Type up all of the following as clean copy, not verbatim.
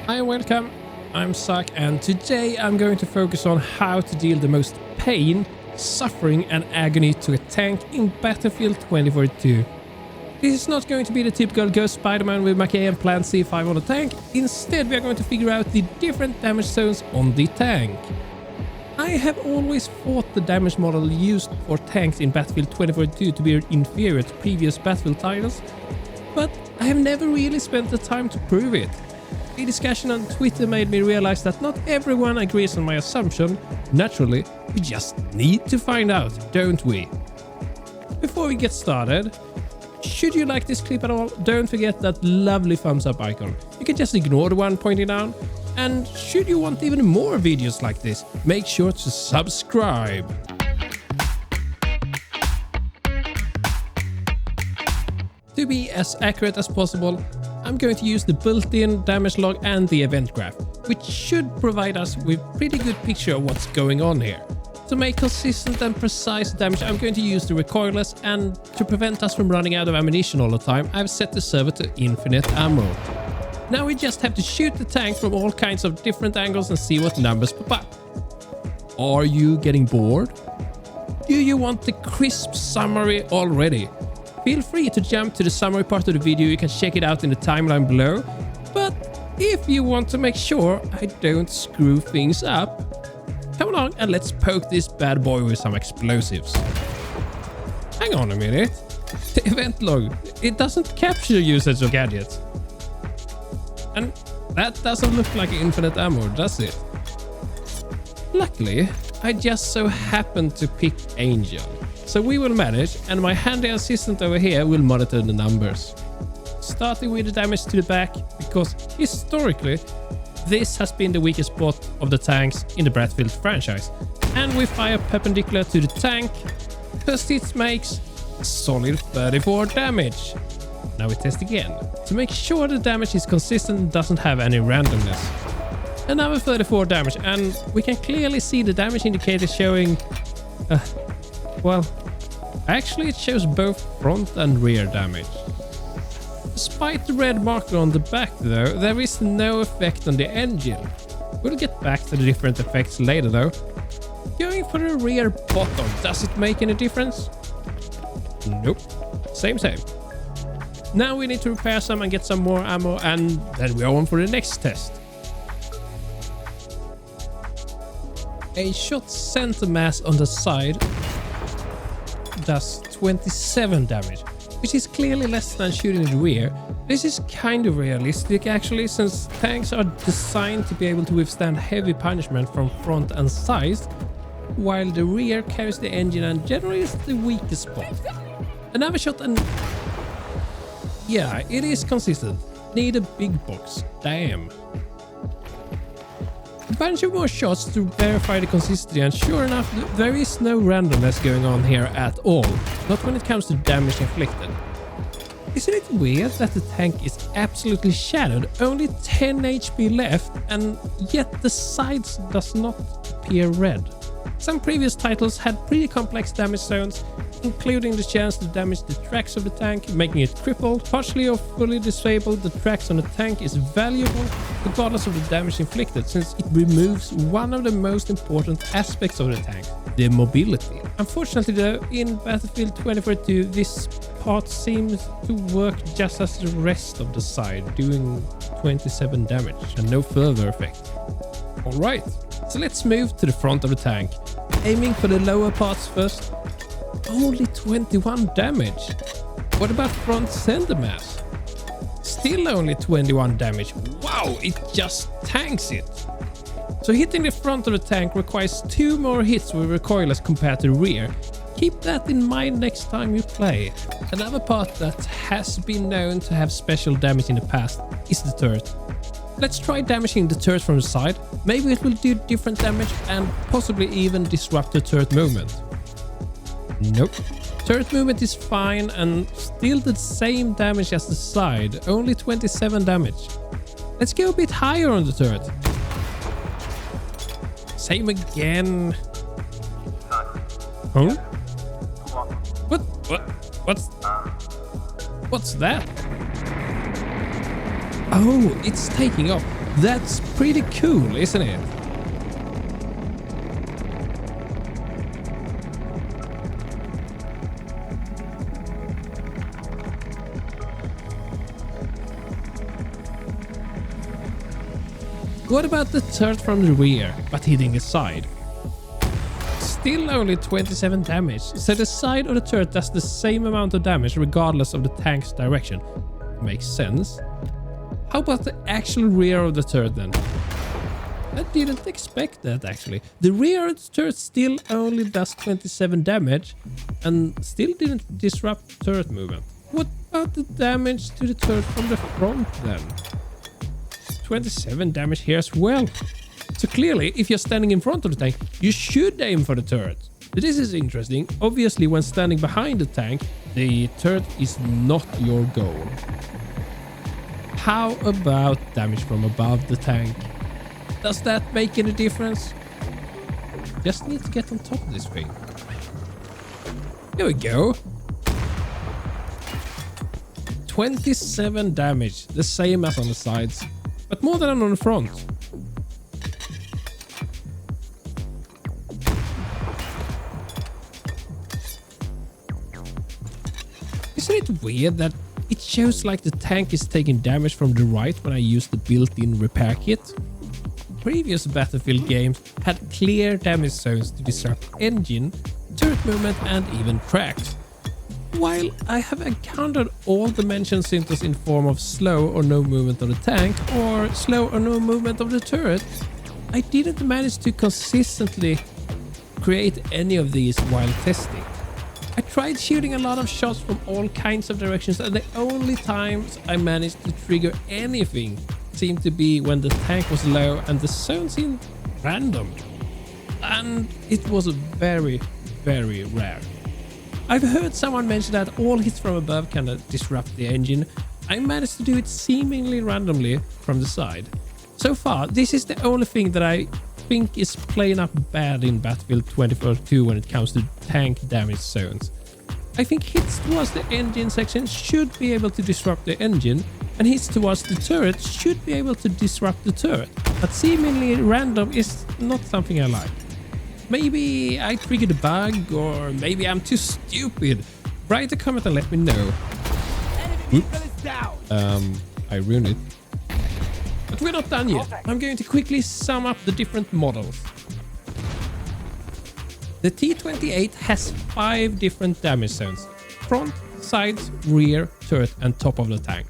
Hi, welcome. I'm Zach, and today I'm going to focus on how to deal the most pain, suffering and agony to a tank in Battlefield 2042. This is not going to be the typical go Spiderman with Mackay and plant C5 on the tank. Instead, we are going to figure out the different damage zones on the tank. I have always thought the damage model used for tanks in Battlefield 2042 to be inferior to previous Battlefield titles, but I have never really spent the time to prove it. A discussion on Twitter made me realize that not everyone agrees on my assumption. Naturally, we just need to find out, don't we? Before we get started, should you like this clip at all, don't forget that lovely thumbs up icon. You can just ignore the one pointing down. And should you want even more videos like this, make sure to subscribe. To be as accurate as possible, I'm going to use the built-in damage log and the event graph, which should provide us with a pretty good picture of what's going on here. To make consistent and precise damage, I'm going to use the recoilless, and to prevent us from running out of ammunition all the time, I've set the server to infinite ammo. Now we just have to shoot the tank from all kinds of different angles and see what numbers pop up. Are you getting bored? Do you want the crisp summary already? Feel free to jump to the summary part of the video, you can check it out in the timeline below. But if you want to make sure I don't screw things up, come along and let's poke this bad boy with some explosives. Hang on a minute. The event log, it doesn't capture usage of gadgets. And that doesn't look like infinite ammo, does it? Luckily, I just so happened to pick Angel. So we will manage, and my handy assistant over here will monitor the numbers. Starting with the damage to the back, because historically, this has been the weakest spot of the tanks in the Battlefield franchise. And we fire perpendicular to the tank, first hit makes a solid 34 damage. Now we test again, to make sure the damage is consistent and doesn't have any randomness. Another 34 damage, and we can clearly see the damage indicator showing... well, actually it shows both front and rear damage. Despite the red marker on the back though, there is no effect on the engine. We'll get back to the different effects later though. Going for the rear bottom, does it make any difference? Nope, same. Now we need to repair some and get some more ammo, and then we are on for the next test. A shot center mass on the side does 27 damage, which is clearly less than shooting the rear. This is kind of realistic actually, since tanks are designed to be able to withstand heavy punishment from front and sides, while the rear carries the engine and generally is the weakest spot. Another shot and... yeah, it is consistent. Need a big box. Damn. A bunch of more shots to verify the consistency, and sure enough, there is no randomness going on here at all. Not when it comes to damage inflicted. Isn't it weird that the tank is absolutely shattered, only 10 HP left, and yet the sides does not appear red? Some previous titles had pretty complex damage zones, including the chance to damage the tracks of the tank, making it crippled. Partially or fully disabled, the tracks on the tank is valuable regardless of the damage inflicted, since it removes one of the most important aspects of the tank, the mobility. Unfortunately though, in Battlefield 2042, this part seems to work just as the rest of the side, doing 27 damage and no further effect. Alright, so let's move to the front of the tank. Aiming for the lower parts first. Only 21 damage. What about front center mass? Still only 21 damage. Wow, it just tanks it. So hitting the front of the tank requires 2 more hits with recoilless compared to the rear. Keep that in mind next time you play. Another part that has been known to have special damage in the past is the turret. Let's try damaging the turret from the side. Maybe it will do different damage and possibly even disrupt the turret movement. Nope. Turret movement is fine and still the same damage as the side, only 27 damage. Let's go a bit higher on the turret. Same again. Huh? What's that? Oh, it's taking off. That's pretty cool, isn't it? What about the turret from the rear, but hitting the side? Still only 27 damage, so the side of the turret does the same amount of damage regardless of the tank's direction. Makes sense. How about the actual rear of the turret then? I didn't expect that actually. The rear of the turret still only does 27 damage and still didn't disrupt turret movement. What about the damage to the turret from the front then? 27 damage here as well. So clearly, if you're standing in front of the tank, you should aim for the turret. This is interesting. Obviously, when standing behind the tank, the turret is not your goal. How about damage from above the tank? Does that make any difference? Just need to get on top of this thing. Here we go. 27 damage, the same as on the sides, but more than on the front. Isn't it weird that it shows like the tank is taking damage from the right when I use the built-in repair kit? Previous Battlefield games had clear damage zones to disrupt engine, turret movement and even tracks. While I have encountered all the mentioned symptoms in form of slow or no movement of the tank or slow or no movement of the turret, I didn't manage to consistently create any of these while testing. I tried shooting a lot of shots from all kinds of directions and the only times I managed to trigger anything seemed to be when the tank was low and the zone seemed random. And it was very, very rare. I've heard someone mention that all hits from above can disrupt the engine. I managed to do it seemingly randomly from the side. So far, this is the only thing that I think is playing up bad in Battlefield 2042 when it comes to tank damage zones. I think hits towards the engine section should be able to disrupt the engine, and hits towards the turret should be able to disrupt the turret, but seemingly random is not something I like. Maybe I triggered a bug, or maybe I'm too stupid. Write a comment and let me know. Oops. I ruined it. But we're not done yet. I'm going to quickly sum up the different models. The T-28 has 5 different damage zones: front, sides, rear, turret and top of the tank.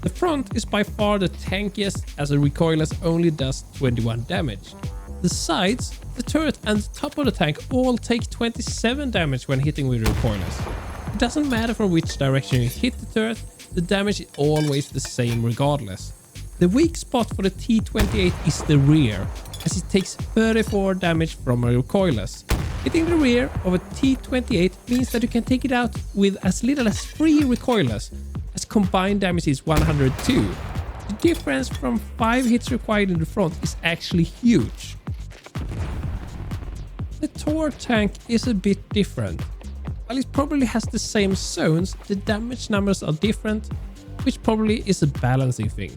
The front is by far the tankiest as a recoilless only does 21 damage. The sides, the turret and the top of the tank all take 27 damage when hitting with recoilless. It doesn't matter from which direction you hit the turret, the damage is always the same regardless. The weak spot for the T-28 is the rear, as it takes 34 damage from a recoilless. Hitting the rear of a T-28 means that you can take it out with as little as 3 recoilless, as combined damage is 102. The difference from 5 hits required in the front is actually huge. The Tor tank is a bit different. While it probably has the same zones, the damage numbers are different, which probably is a balancing thing.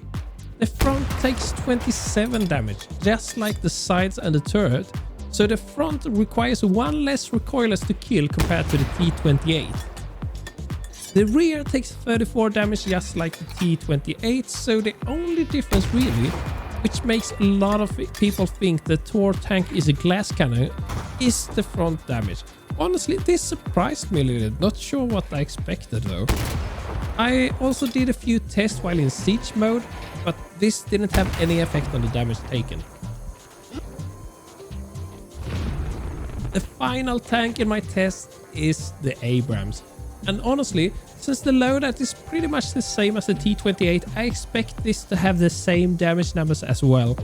The front takes 27 damage, just like the sides and the turret, so the front requires 1 less recoilless to kill compared to the T-28. The rear takes 34 damage just like the T-28, so the only difference really, which makes a lot of people think the Tor tank is a glass cannon, is the front damage. Honestly, this surprised me a little, not sure what I expected though. I also did a few tests while in siege mode, but this didn't have any effect on the damage taken. The final tank in my test is the Abrams. And honestly, since the loadout is pretty much the same as the T-28, I expect this to have the same damage numbers as well.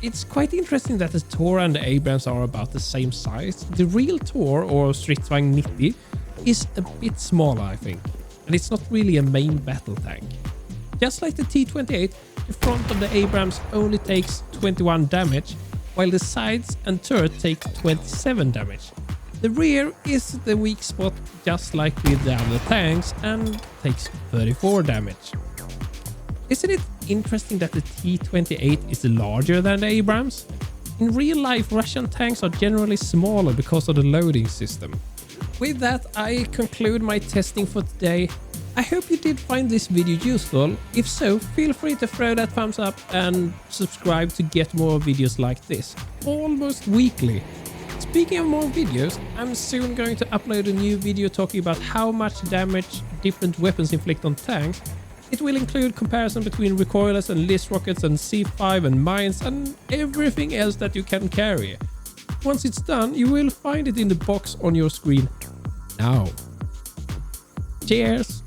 It's quite interesting that the Tor and the Abrams are about the same size. The real Tor, or Stridsvagn 90, is a bit smaller I think, and it's not really a main battle tank. Just like the T-28, the front of the Abrams only takes 21 damage, while the sides and turret take 27 damage. The rear is the weak spot, just like with the other tanks, and takes 34 damage. Isn't it interesting that the T-28 is larger than the Abrams? In real life, Russian tanks are generally smaller because of the loading system. With that, I conclude my testing for today. I hope you did find this video useful. If so, feel free to throw that thumbs up and subscribe to get more videos like this, almost weekly. Speaking of more videos, I'm soon going to upload a new video talking about how much damage different weapons inflict on tanks. It will include comparison between recoilless and list rockets and C5 and mines and everything else that you can carry. Once it's done, you will find it in the box on your screen now. Cheers!